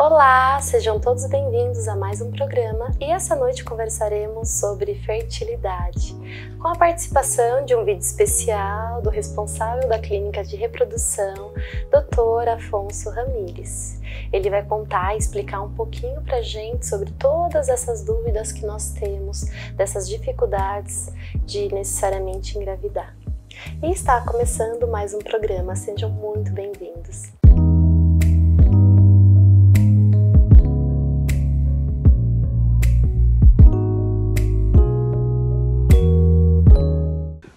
Olá, sejam todos bem-vindos a mais um programa e essa noite conversaremos sobre fertilidade, com a participação de um vídeo especial do responsável da Clínica de Reprodução, Dr. Afonso Ramires. Ele vai contar e explicar um pouquinho pra gente sobre todas essas dúvidas que nós temos, dessas dificuldades de necessariamente engravidar. E está começando mais um programa, sejam muito bem-vindos.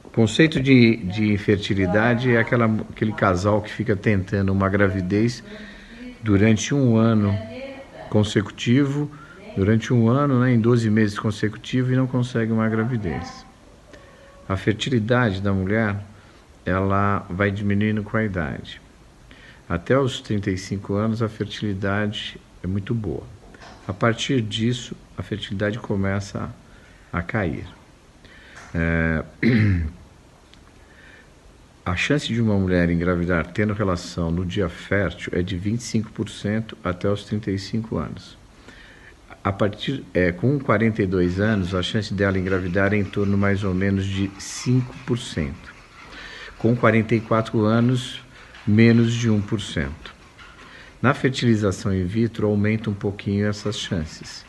O conceito de infertilidade é aquele casal que fica tentando uma gravidez durante um ano consecutivo, em 12 meses consecutivos, e não consegue uma gravidez. A fertilidade da mulher, ela vai diminuindo com a idade. Até os 35 anos a fertilidade é muito boa. A partir disso, a fertilidade começa a cair. A chance de uma mulher engravidar tendo relação no dia fértil é de 25% até os 35 anos. Com 42 anos, a chance dela engravidar é em torno mais ou menos de 5%. Com 44 anos, menos de 1%. Na fertilização in vitro, aumenta um pouquinho essas chances.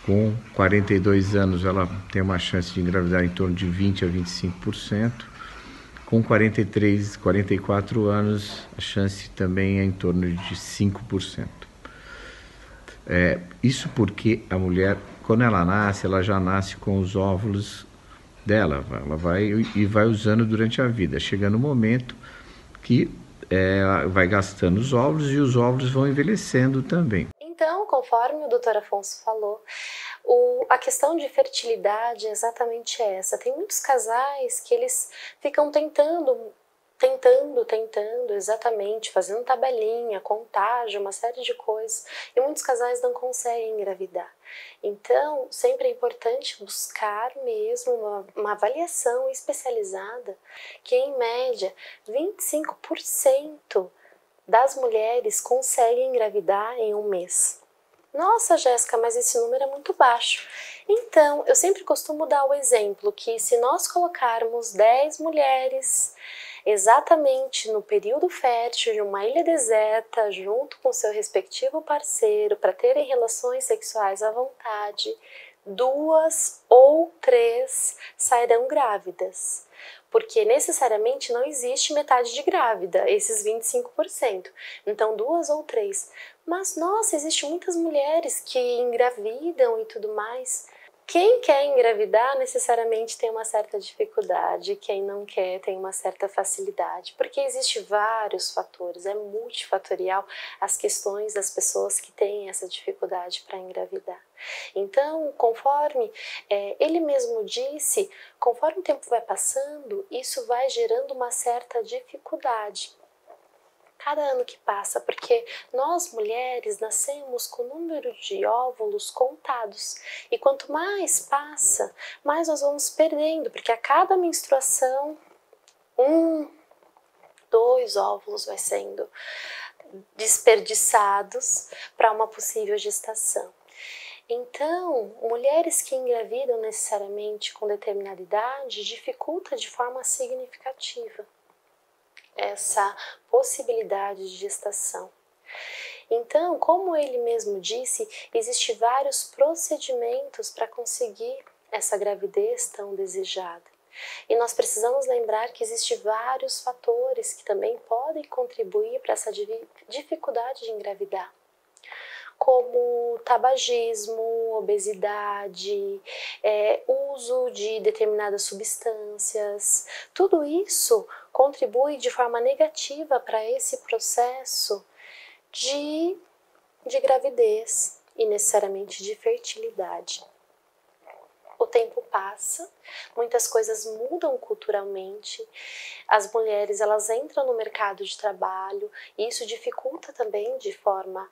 Com 42 anos, ela tem uma chance de engravidar em torno de 20% a 25%. Com 43, 44 anos, a chance também é em torno de 5%. Isso porque a mulher, quando ela nasce, ela já nasce com os óvulos dela. Ela vai usando durante a vida. Chega no momento que ela vai gastando os óvulos e os óvulos vão envelhecendo também. Então, conforme o Dr. Afonso falou, a questão de fertilidade é exatamente essa. Tem muitos casais que eles ficam tentando, exatamente, fazendo tabelinha, contagem, uma série de coisas, e muitos casais não conseguem engravidar. Então, sempre é importante buscar mesmo uma avaliação especializada, que em média 25% das mulheres conseguem engravidar em um mês. Nossa, Jéssica, mas esse número é muito baixo. Então, eu sempre costumo dar o exemplo que se nós colocarmos 10 mulheres exatamente no período fértil de uma ilha deserta, junto com seu respectivo parceiro, para terem relações sexuais à vontade, 2 ou 3 sairão grávidas. Porque necessariamente não existe metade de grávida, esses 25%. Então 2 ou 3. Mas nossa, existem muitas mulheres que engravidam e tudo mais. Quem quer engravidar necessariamente tem uma certa dificuldade, quem não quer tem uma certa facilidade, porque existem vários fatores, é multifatorial as questões das pessoas que têm essa dificuldade para engravidar. Então, conforme ele mesmo disse, conforme o tempo vai passando, isso vai gerando uma certa dificuldade. Cada ano que passa, porque nós mulheres nascemos com o número de óvulos contados, e quanto mais passa, mais nós vamos perdendo, porque a cada menstruação, 2 óvulos vai sendo desperdiçados para uma possível gestação. Então, mulheres que engravidam necessariamente com determinada idade dificulta de forma significativa essa possibilidade de gestação. Então, como ele mesmo disse, existem vários procedimentos para conseguir essa gravidez tão desejada. E nós precisamos lembrar que existem vários fatores que também podem contribuir para essa dificuldade de engravidar, como tabagismo, obesidade, uso de determinadas substâncias. Tudo isso contribui de forma negativa para esse processo de gravidez e necessariamente de fertilidade. O tempo passa, muitas coisas mudam culturalmente, as mulheres elas entram no mercado de trabalho e isso dificulta também de forma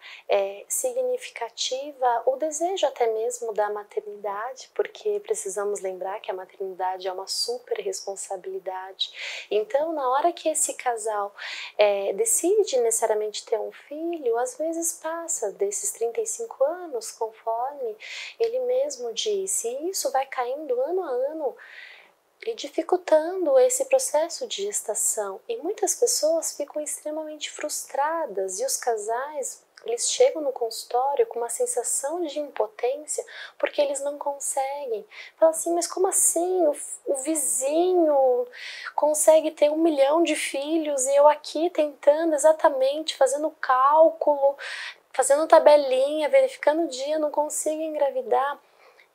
significativa o desejo até mesmo da maternidade, porque precisamos lembrar que a maternidade é uma super responsabilidade. Então, na hora que esse casal decide necessariamente ter um filho, às vezes passa desses 35 anos, conforme ele mesmo disse, e isso vai caindo ano a ano e dificultando esse processo de gestação. E muitas pessoas ficam extremamente frustradas e os casais, eles chegam no consultório com uma sensação de impotência porque eles não conseguem. Fala assim, mas como assim? O vizinho consegue ter 1 milhão de filhos e eu aqui tentando exatamente, fazendo cálculo, fazendo tabelinha, verificando o dia, não consigo engravidar.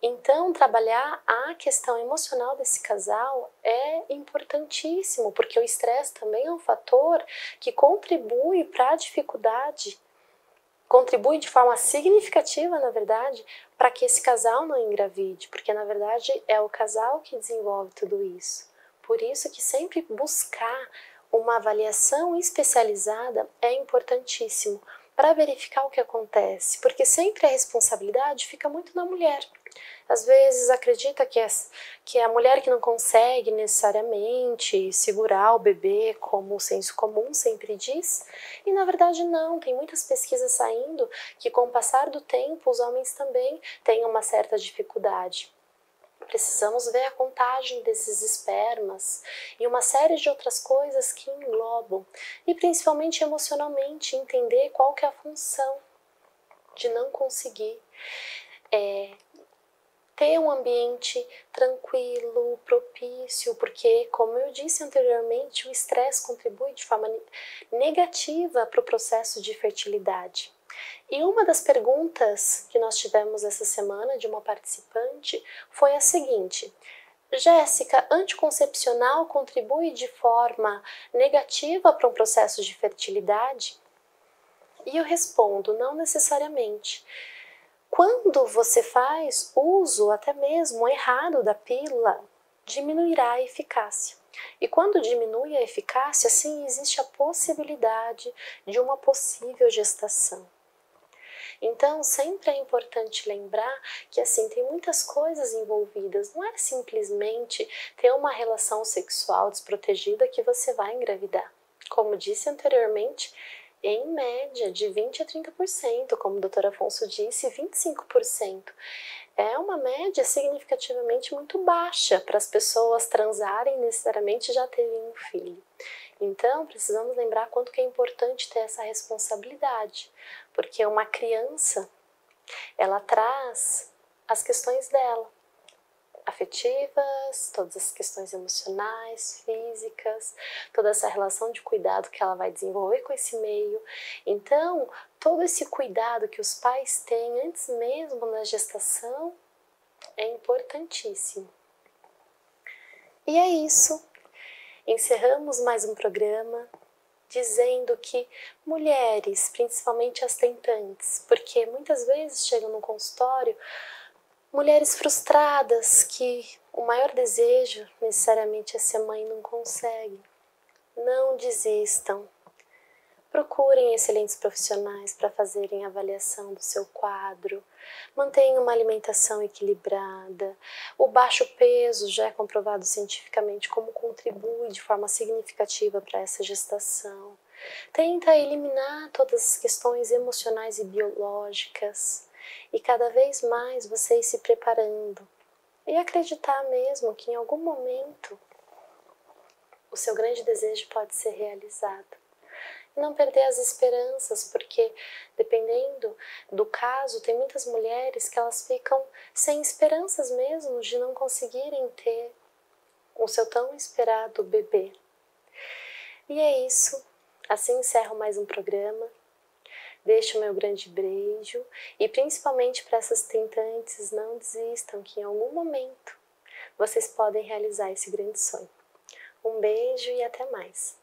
Então, trabalhar a questão emocional desse casal é importantíssimo, porque o estresse também é um fator que contribui para a dificuldade, contribui de forma significativa, na verdade, para que esse casal não engravide, porque na verdade é o casal que desenvolve tudo isso. Por isso que sempre buscar uma avaliação especializada é importantíssimo para verificar o que acontece, porque sempre a responsabilidade fica muito na mulher. Às vezes acredita que é a mulher que não consegue necessariamente segurar o bebê, como o senso comum sempre diz, e na verdade não, tem muitas pesquisas saindo que com o passar do tempo os homens também têm uma certa dificuldade. Precisamos ver a contagem desses espermas e uma série de outras coisas que englobam, e principalmente emocionalmente entender qual que é a função de não conseguir ter um ambiente tranquilo, propício, porque, como eu disse anteriormente, o estresse contribui de forma negativa para o processo de fertilidade. E uma das perguntas que nós tivemos essa semana de uma participante foi a seguinte: Jéssica, anticoncepcional contribui de forma negativa para um processo de fertilidade? E eu respondo, não necessariamente. Quando você faz uso até mesmo errado da pílula, diminuirá a eficácia. E quando diminui a eficácia, sim, existe a possibilidade de uma possível gestação. Então, sempre é importante lembrar que, assim, tem muitas coisas envolvidas. Não é simplesmente ter uma relação sexual desprotegida que você vai engravidar. Como disse anteriormente, em média de 20% a 30%, como o Dr. Afonso disse, 25%. É uma média significativamente muito baixa para as pessoas transarem necessariamente já terem um filho. Então, precisamos lembrar quanto que é importante ter essa responsabilidade, porque uma criança, ela traz as questões dela, afetivas, todas as questões emocionais, físicas, toda essa relação de cuidado que ela vai desenvolver com esse meio. Então, todo esse cuidado que os pais têm antes mesmo na gestação é importantíssimo. E é isso. Encerramos mais um programa dizendo que mulheres, principalmente as tentantes, porque muitas vezes chegam no consultório mulheres frustradas que o maior desejo necessariamente é ser mãe e não conseguem. Não desistam. Procurem excelentes profissionais para fazerem a avaliação do seu quadro. Mantenham uma alimentação equilibrada. O baixo peso já é comprovado cientificamente como contribui de forma significativa para essa gestação. Tenta eliminar todas as questões emocionais e biológicas. E cada vez mais vocês se preparando. E acreditar mesmo que em algum momento o seu grande desejo pode ser realizado. E não perder as esperanças, porque dependendo do caso, tem muitas mulheres que elas ficam sem esperanças mesmo de não conseguirem ter o seu tão esperado bebê. E é isso. Assim encerro mais um programa. Deixo o meu grande beijo e principalmente para essas tentantes, não desistam que em algum momento vocês podem realizar esse grande sonho. Um beijo e até mais!